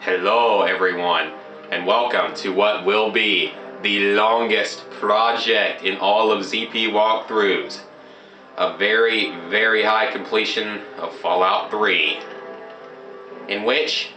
Hello everyone, and welcome to what will be the longest project in all of ZP walkthroughs. A very, very high completion of Fallout 3, in which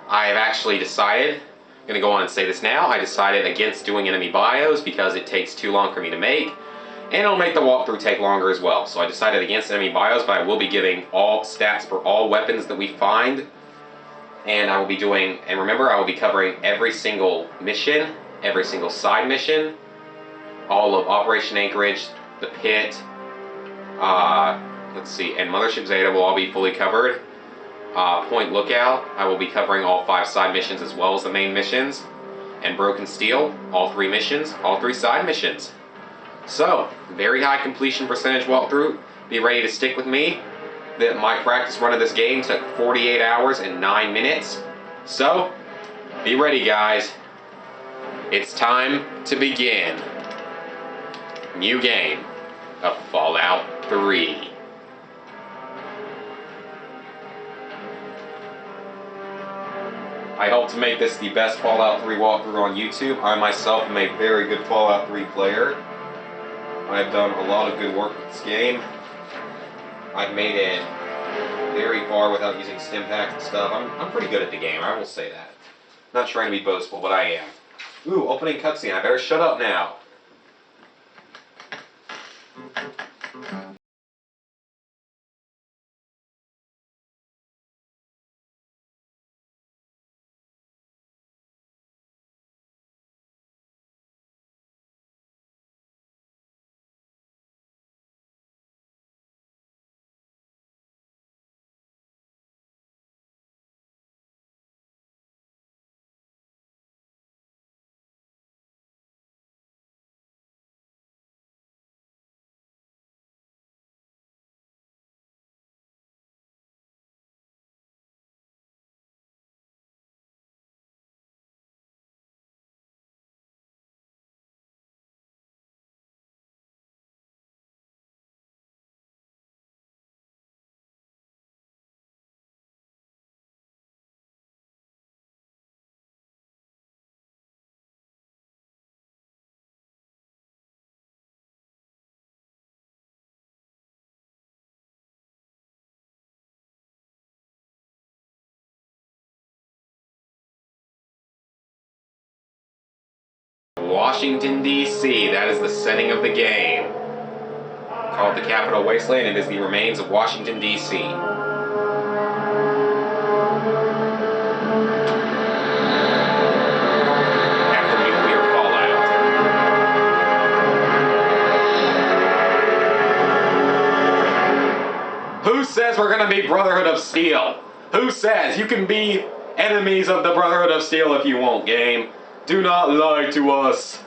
I have actually decided, I'm going to go on and say this now, I decided against doing enemy bios because it takes too long for me to make, and it'll make the walkthrough take longer as well. So I decided against enemy bios, but I will be giving all stats for all weapons that we find. And I will be doing, and remember, I will be covering every single mission, every single side mission, all of Operation Anchorage, the pit, let's see, and Mothership Zeta will all be fully covered. Point Lookout, I will be covering all 5 side missions as well as the main missions. And Broken Steel, all 3 missions, all 3 side missions. So, very high completion percentage walkthrough. Be ready to stick with me. My practice run of this game took 48 hours and 9 minutes. So, be ready guys. It's time to begin. New game of Fallout 3. I hope to make this the best Fallout 3 walkthrough on YouTube. I myself am a very good Fallout 3 player. I've done a lot of good work with this game. I've made it very far without using stim packs and stuff. I'm pretty good at the game, I will say that. Not trying to be boastful, but I am. Ooh, opening cutscene. I better shut up now. Washington, D.C. That is the setting of the game. Called the Capital Wasteland, it is the remains of Washington, D.C. After nuclear fallout. Who says we're gonna be Brotherhood of Steel? Who says you can be enemies of the Brotherhood of Steel if you want, game? Do not lie to us.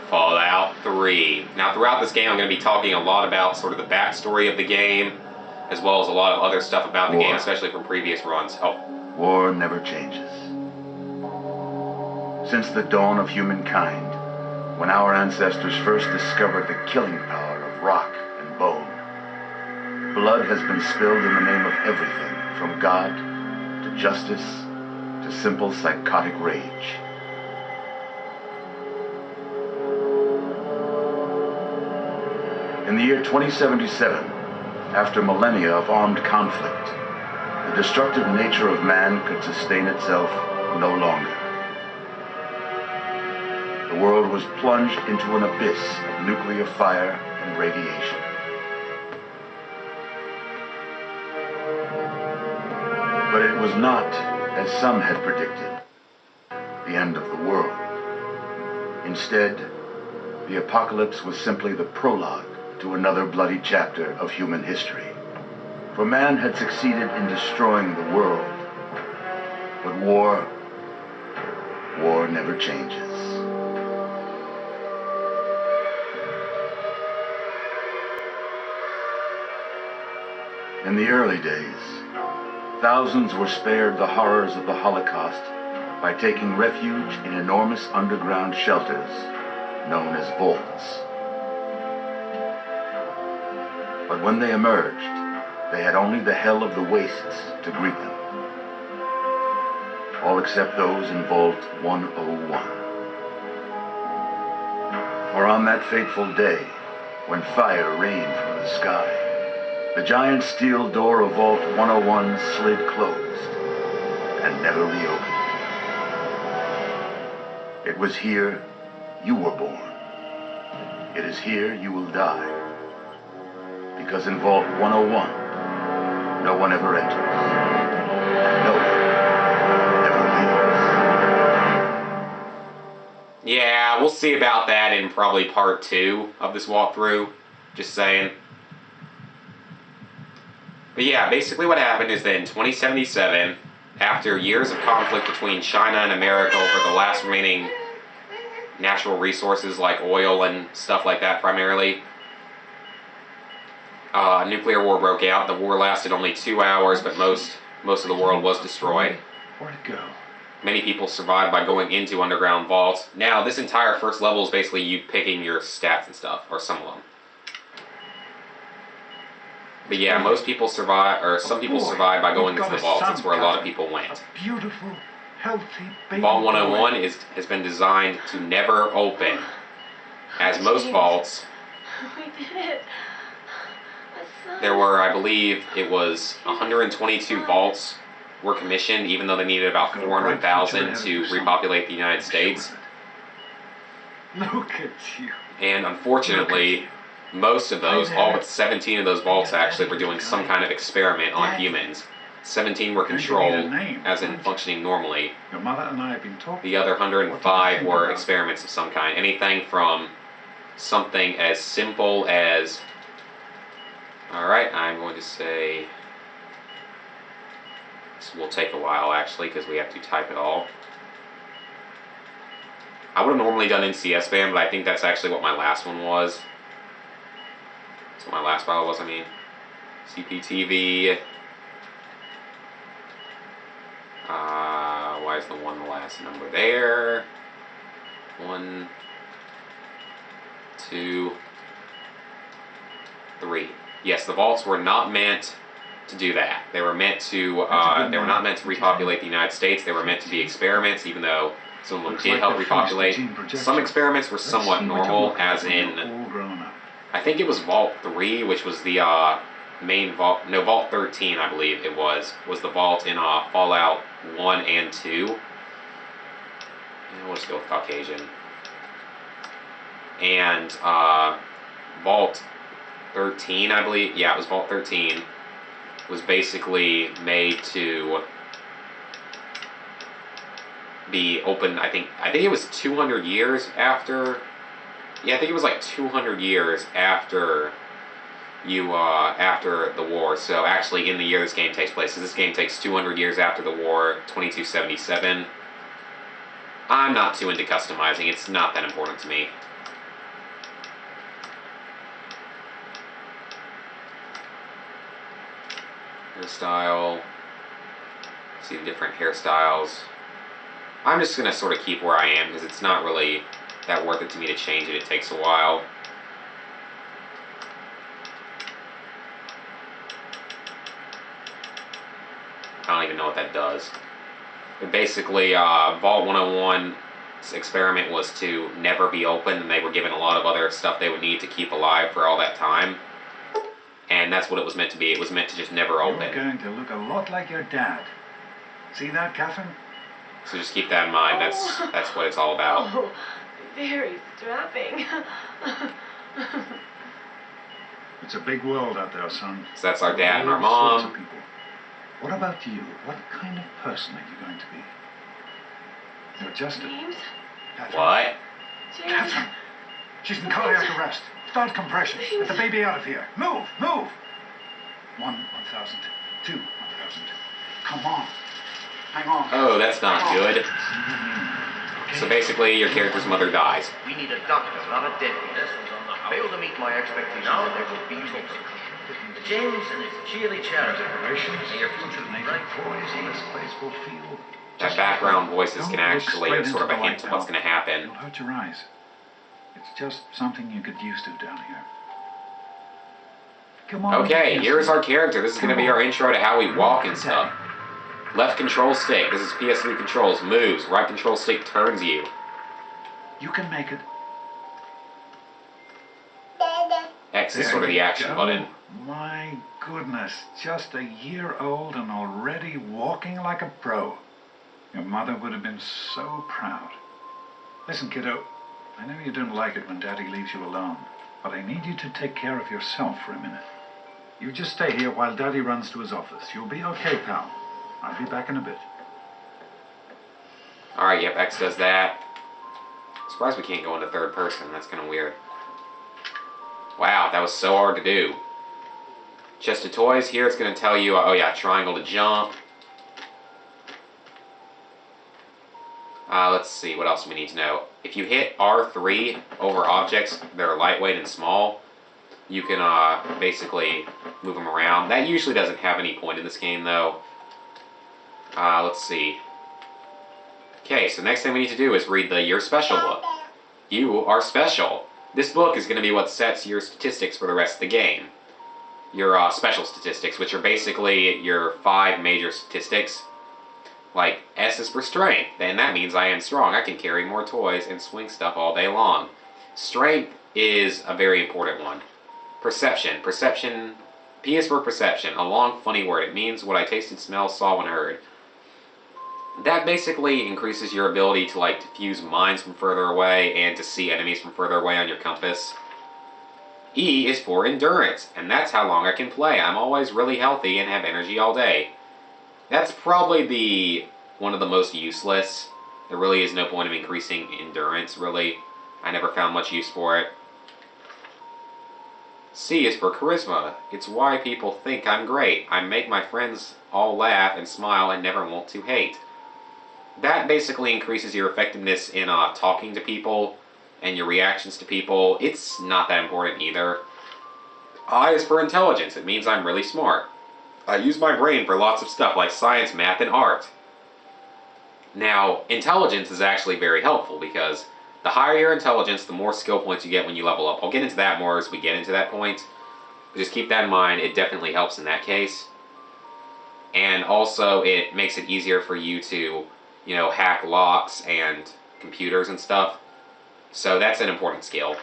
Fallout 3. Now throughout this game I'm going to be talking a lot about sort of the backstory of the game, as well as a lot of other stuff about the game, especially from previous runs. War never changes. Since the dawn of humankind, when our ancestors first discovered the killing power of rock and bone, blood has been spilled in the name of everything, from God to justice to simple psychotic rage. In the year 2077, after millennia of armed conflict, the destructive nature of man could sustain itself no longer. The world was plunged into an abyss of nuclear fire and radiation. But it was not, as some had predicted, the end of the world. Instead, the apocalypse was simply the prologue to another bloody chapter of human history. For man had succeeded in destroying the world. But war never changes. In the early days, thousands were spared the horrors of the Holocaust by taking refuge in enormous underground shelters known as vaults. But when they emerged, they had only the hell of the wastes to greet them. all except those in Vault 101. For on that fateful day, when fire rained from the sky, the giant steel door of Vault 101 slid closed and never reopened. It was here you were born. It is here you will die. Because in Vault 101, no one ever enters. And no one ever leaves. Yeah, we'll see about that in probably part 2 of this walkthrough. Just saying. But yeah, basically what happened is that in 2077, after years of conflict between China and America over the last remaining natural resources like oil and stuff like that primarily, nuclear war broke out. The war lasted only 2 hours, but most of the world was destroyed. Where'd it go? Many people survived by going into underground vaults. Now, this entire first level is basically you picking your stats and stuff, or some of them. But yeah, most people survive, or some people survive by going into the vaults. That's where a lot of people went. A beautiful, healthy baby. Vault 101 has been designed to never open. As most vaults, We did it. there were, I believe, it was 122 vaults were commissioned, even though they needed about 400,000 to repopulate the United States. Look at you. And unfortunately, most of those, all but 17 of those vaults actually were doing some kind of experiment on humans. 17 were controlled, as in functioning normally. Your mother and I have been talking. The other 105 were experiments of some kind. Anything from something as simple as... Alright, I'm going to say... This will take a while, actually, because we have to type it all. I would have normally done NCS Band, but I think that's actually what my last one was. That's what my last file was, I mean. CPTV. Why is the 1 the last number there? 1, 2, 3. Yes, the vaults were not meant to do that. They were meant to, they were not meant to repopulate the United States. They were meant to be experiments, even though some of them did help repopulate. Some experiments were somewhat normal, as in, I think it was Vault 3, which was the main vault, no, Vault 13, I believe it was the vault in Fallout 1 and 2. And we'll just go with Caucasian. And Vault 13, I believe, yeah, it was Vault 13, was basically made to be open. I think it was 200 years after. Yeah, I think it was like 200 years after after the war. So actually, in the year this game takes place, this game takes 200 years after the war, 2277. I'm not too into customizing. It's not that important to me. Hairstyle. See the different hairstyles. I'm just going to sort of keep where I am because it's not really that worth it to me to change it. It takes a while. I don't even know what that does. But basically, Vault 101's experiment was to never be open, and they were given a lot of other stuff they would need to keep alive for all that time. And that's what it was meant to be. It was meant to just never open. You're going to look a lot like your dad. See that, Catherine? So just keep that in mind. That's what it's all about. Oh, very strapping. It's a big world out there, son. So that's our dad and our All sorts mom. of people. What about you? What kind of person are you going to be? You're just a... James? Catherine. What? James? Catherine! She's in cardiac arrest. Start compression. Get the baby out of here. Move! Move! 1,000. 2, 1,000. Come on. Hang on. Oh, that's not good. So basically, your character's mother dies. We need a doctor, not a deadbeat. Fail to meet my expectations, and there will be trouble. James and his cheerly charity. May your future be bright. This place will feel... That background voices Don't can look actually straight sort of a into the hint light, of what's pal. going to happen. You'll hurt your eyes. It's just something you get used to down here. Come on. Okay, here's our character. This is going to be our intro to how we walk and stuff. Left control stick. This is PS3 controls. Moves. Right control stick turns you. You can make it. X is There sort of the you action go. button. My goodness, just a year old and already walking like a pro. Your mother would have been so proud. Listen, kiddo, I know you don't like it when Daddy leaves you alone, but I need you to take care of yourself for a minute. You just stay here while Daddy runs to his office. You'll be okay, pal. I'll be back in a bit. Alright, yep, X does that. Surprised we can't go into third person. That's kind of weird. Wow, that was so hard to do. Chest of toys. Here it's going to tell you, oh yeah, triangle to jump. Let's see, what else do we need to know? If you hit R3 over objects that are lightweight and small, you can basically move them around. That usually doesn't have any point in this game, though. Let's see. Okay, so next thing we need to do is read the You're Special book. You are special. This book is going to be what sets your statistics for the rest of the game. Your special statistics, which are basically your 5 major statistics. Like, S is for strength, and that means I am strong. I can carry more toys and swing stuff all day long. Strength is a very important one. Perception. Perception, P is for perception, a long, funny word. It means what I tasted, smelled, saw, and heard. That basically increases your ability to, like, diffuse mines from further away and to see enemies from further away on your compass. E is for endurance, and that's how long I can play. I'm always really healthy and have energy all day. That's probably one of the most useless. There really is no point of increasing endurance, really. I never found much use for it. C is for charisma. It's why people think I'm great. I make my friends all laugh and smile and never want to hate. That basically increases your effectiveness in talking to people and your reactions to people. It's not that important either. I is for intelligence. It means I'm really smart. I use my brain for lots of stuff like science, math, and art. Now, intelligence is actually very helpful because the higher your intelligence, the more skill points you get when you level up. I'll get into that more as we get into that point. But just keep that in mind. It definitely helps in that case. And also, it makes it easier for you to, hack locks and computers and stuff. So that's an important skill.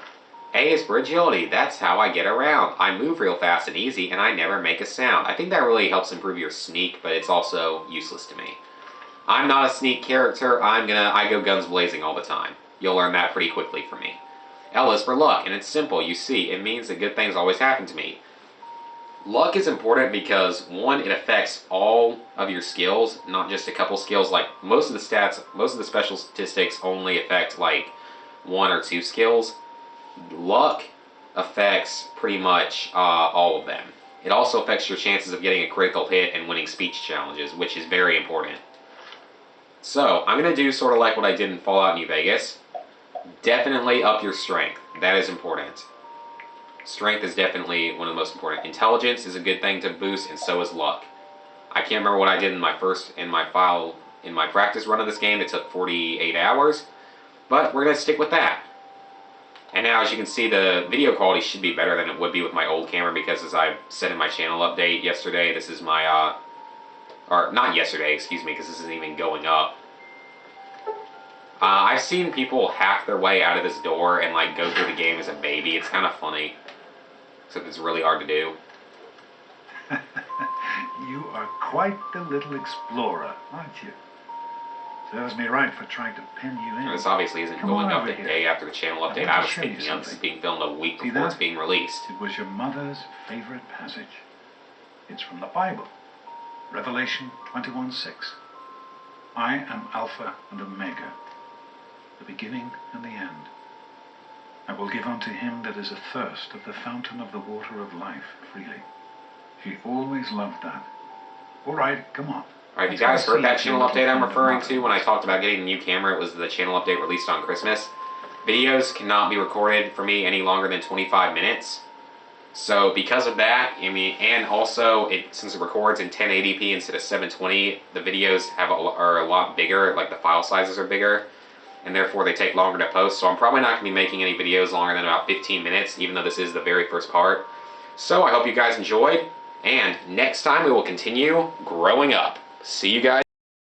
A is for agility. That's how I get around. I move real fast and easy, and I never make a sound. I think that really helps improve your sneak, but it's also useless to me. I'm not a sneak character. I go guns blazing all the time. You'll learn that pretty quickly from me. L is for luck, and it's simple. You see, it means that good things always happen to me. Luck is important because, one, it affects all of your skills, not just a couple skills. Like, most of the special statistics only affect, like, 1 or 2 skills. Luck affects pretty much all of them. It also affects your chances of getting a critical hit and winning speech challenges, which is very important. So, I'm going to do sort of like what I did in Fallout New Vegas. Definitely up your strength. That is important. Strength is definitely one of the most important. Intelligence is a good thing to boost, and so is luck. I can't remember what I did in my practice run of this game. It took 48 hours, but we're going to stick with that. And now, as you can see, the video quality should be better than it would be with my old camera because, as I said in my channel update yesterday, this is my, or not yesterday, excuse me, because this isn't even going up. I've seen people hack their way out of this door and, like, go through the game as a baby. It's kind of funny, except it's really hard to do. You are quite the little explorer, aren't you? Serves me right for trying to pin you in. This obviously isn't Come going on up over the here. day after the channel update. I I want to was show you thinking of this is something. being filmed a week See before it's that? being released. It was your mother's favorite passage. It's from the Bible. Revelation 21:6. I am Alpha and Omega, the beginning and the end. I will give unto him that is athirst of the fountain of the water of life freely. She always loved that. All right, come on. Alright, you guys heard that channel update I'm referring to when I talked about getting a new camera? It was the channel update released on Christmas. Videos cannot be recorded for me any longer than 25 minutes. So because of that, and also since it records in 1080p instead of 720, the videos are a lot bigger, like the file sizes are bigger, and therefore they take longer to post. So I'm probably not going to be making any videos longer than about 15 minutes, even though this is the very first part. So I hope you guys enjoyed, and next time we will continue growing up. See you guys.